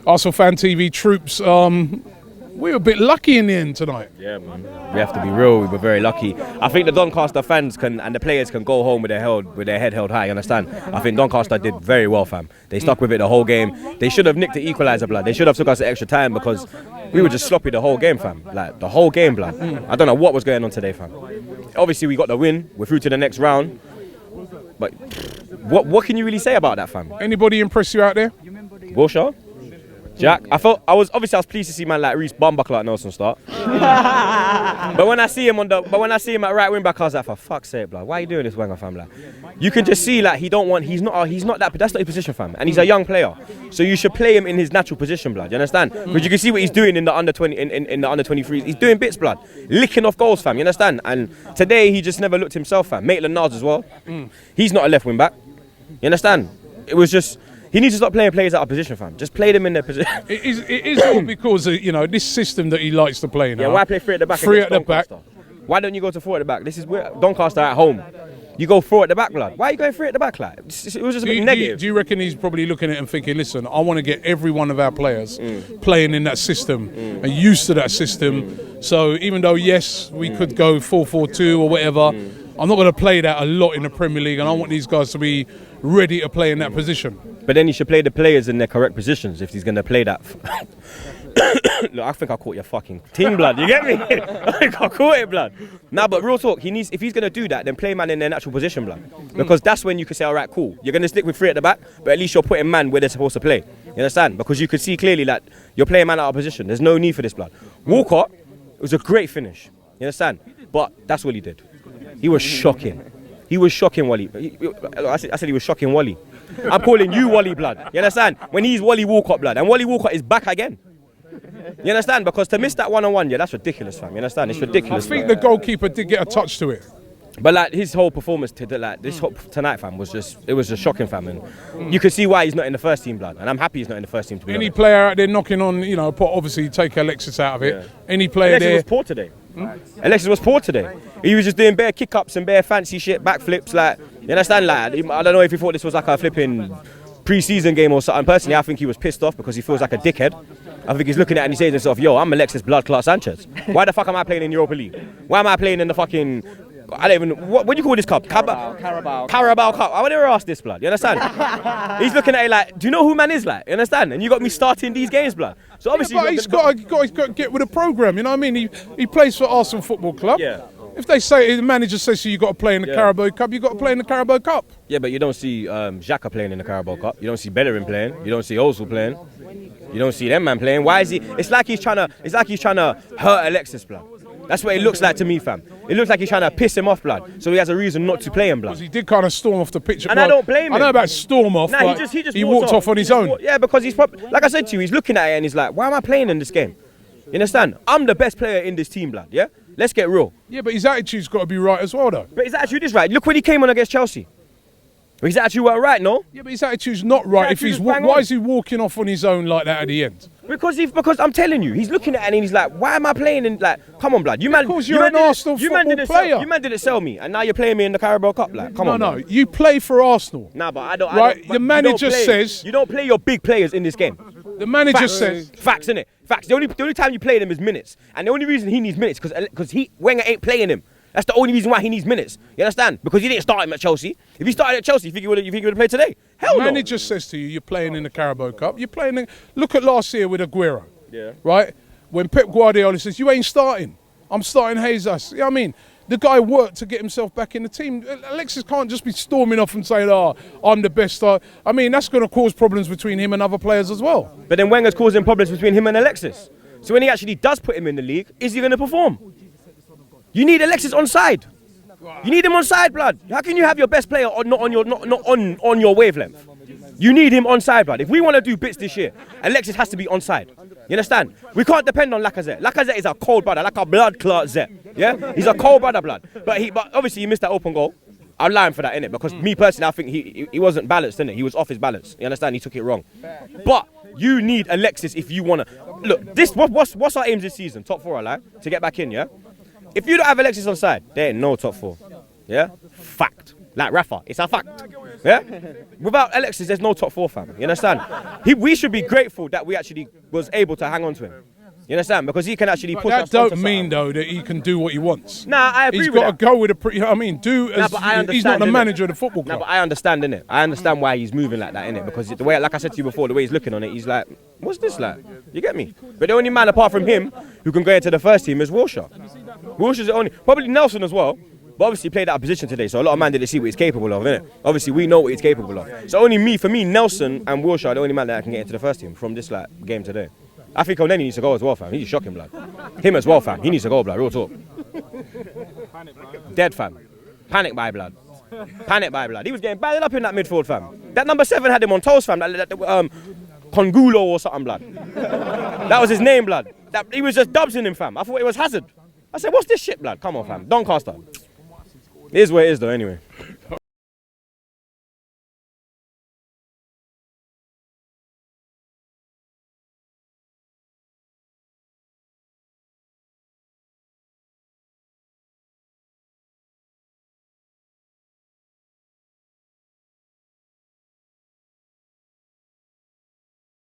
ArsenalFanTV Troopz. We were a bit lucky in the end tonight. Yeah, man. We have to be real. We were very lucky. I think the Doncaster fans and the players can go home with their head held high. You understand? I think Doncaster did very well, fam. They stuck with it the whole game. They should have nicked the equaliser, blood. They should have took us extra time because we were just sloppy the whole game, fam. Like the whole game, blood. I don't know what was going on today, fam. Obviously, we got the win. We're through to the next round. But what can you really say about that, fam? Anybody impress you out there? Wilshere? Jack, I was pleased to see man like Reece Bumbuckler at Nelson start. but when I see him at right wing back, I was like, for fuck's sake, blood, why are you doing this, Wenger, fam? Like, you can just see like he's not that, that's not his position, fam, and he's a young player, so you should play him in his natural position, blood. You understand? Because you can see what he's doing in the under 20, in the under 23s. He's doing bits, blood, licking off goals, fam. You understand? And today he just never looked himself, fam. Maitland-Niles as well. He's not a left wing back. You understand? It was just. He needs to stop playing players out of position, fam. Just play them in their position. It is all because of, this system that he likes to play now. Yeah, why play three at the back? Three at the back. Why don't you go to four at the back? This is where Doncaster at home. You go four at the back, blood. Why are you going three at the back, like? It was just a bit negative. Do you reckon he's probably looking at it and thinking, listen, I want to get every one of our players playing in that system and used to that system. So even though, yes, we could go 4-4-2 or whatever, I'm not going to play that a lot in the Premier League, and I want these guys to be ready to play in that position. But then you should play the players in their correct positions if he's going to play that. Look, I think I caught your fucking ting, blood. You get me? I think I caught it, blood. Nah, but real talk, if he's going to do that, then play man in their natural position, blood. Because that's when you can say, all right, cool. You're going to stick with three at the back, but at least you're putting man where they're supposed to play. You understand? Because you could see clearly that you're playing man out of position. There's no need for this, blood. Walcott, it was a great finish. You understand? But that's what he did. He was shocking. He was shocking Wally. I said he was shocking Wally. I'm calling you Wally, blood. You understand? When he's Wally Walcott, blood. And Wally Walcott is back again. You understand? Because to miss that one-on-one, yeah, that's ridiculous, fam. You understand? It's ridiculous. I think the goalkeeper did get a touch to it. But like his whole performance tonight, fam, was just shocking, fam. And you can see why he's not in the first team, blood. And I'm happy he's not in the first team. To be Any honest. player out there knocking on, obviously take Alexis out of it. Yeah. Any player Alexis there? was poor today. Alexis was poor today. He was just doing bare kick-ups and bare fancy shit, backflips. Like, you understand? Like, I don't know if he thought this was like a flipping pre-season game or something. Personally, I think he was pissed off because he feels like a dickhead. I think he's looking at it and he says to himself, yo, I'm Alexis Blood Clot Sanchez. Why the fuck am I playing in Europa League? Why am I playing in the fucking... I don't even... What do you call this cup? Carabao Cup. I would never ask this, blood. You understand? He's looking at it like, do you know who man is like? You understand? And you got me starting these games, blood. So obviously... Yeah, but he's got to get with the programme, you know what I mean? He plays for Arsenal Football Club. Yeah. If the manager says to you, you've got to play in the Carabao Cup, you've got to play in the Carabao Cup. Yeah, but you don't see Xhaka playing in the Carabao Cup. You don't see Bellerin playing. You don't see Ozil playing. You don't see them man playing. Why is he? It's like he's trying to hurt Alexis, blood. That's what it looks like to me, fam. It looks like he's trying to piss him off, blood. So he has a reason not to play him, blood. Because he did kind of storm off the pitch. And I don't blame him. I know about storm off, but he walked off on his own. Yeah, because like I said to you, he's looking at it and he's like, why am I playing in this game? You understand? I'm the best player in this team, blood, yeah? Let's get real. Yeah, but his attitude's got to be right as well, though. But his attitude is right. Look when he came on against Chelsea. His attitude weren't right, no? Yeah, but his attitude's not right. Why is he walking off on his own like that at the end? Because I'm telling you, he's looking at it and he's like, why am I playing in, like, come on, blood. Because you're an Arsenal football player. You man didn't sell me, and now you're playing me in the Carabao Cup, like, come on. No, you play for Arsenal. Nah, but I don't. Right, the manager says... You don't play your big players in this game. The manager says... Facts, innit? Facts. The only time you play them is minutes. And the only reason he needs minutes because Wenger ain't playing him. That's the only reason why he needs minutes. You understand? Because he didn't start him at Chelsea. If he started at Chelsea, you think he would have played today? Hell no. The manager says to you, you're playing in the Carabao Cup. You're playing... Look at last year with Aguero. Yeah. Right? When Pep Guardiola says, you ain't starting. I'm starting Jesus. You know what I mean? The guy worked to get himself back in the team. Alexis can't just be storming off and saying, I'm the best. I mean, that's going to cause problems between him and other players as well. But then Wenger's causing problems between him and Alexis. So when he actually does put him in the league, is he going to perform? You need Alexis on side. You need him on side, blood. How can you have your best player not on your wavelength? You need him on side, blood. If we want to do bits this year, Alexis has to be on side. You understand? We can't depend on Lacazette. Lacazette is a cold brother, like a blood clot Zet. Yeah? He's a cold brother, blood. But obviously he missed that open goal. I'll lie him for that, innit? Because me personally, I think he wasn't balanced, innit? He was off his balance. You understand? He took it wrong. But you need Alexis if you want to... Look, what's our aims this season? Top 4, I like, to get back in, yeah? If you don't have Alexis on side, there ain't no top 4. Yeah? Fact. Like Rafa, it's a fact. You Yeah? Without Alexis, there's no top 4, fam. You understand? We should be grateful that we actually was able to hang on to him. You understand? Because he can actually push us. That don't mean though that he can do what he wants. Nah, I agree He's with that. got to go with the. You know what I mean? He's not the manager of the football club. Nah, but I understand, innit? I understand why he's moving like that, innit? Because the way, like I said to you before, the way he's looking on it, he's like, what's this like? You get me? But the only man apart from him who can go into the first team is Wilshere. Wilshere's the only, probably Nelson as well. But obviously he played that position today, so a lot of men didn't see what he's capable of, innit? Obviously we know what he's capable of. So for me, Nelson and Wilshere are the only man that can get into the first team from this like game today. I think Oneni needs to go as well, fam. He's shocking, blood. Him as well, fam. He needs to go, blood. Real talk. Dead, fam. Panic by blood. Panic by blood. He was getting battered up in that midfield, fam. That number 7 had him on toes, fam. Congulo or something, blood. That was his name, blood. He was just dubsing him, fam. I thought it was Hazard. I said, what's this shit, blood? Come on, fam. Doncaster. It is what it is, though, anyway.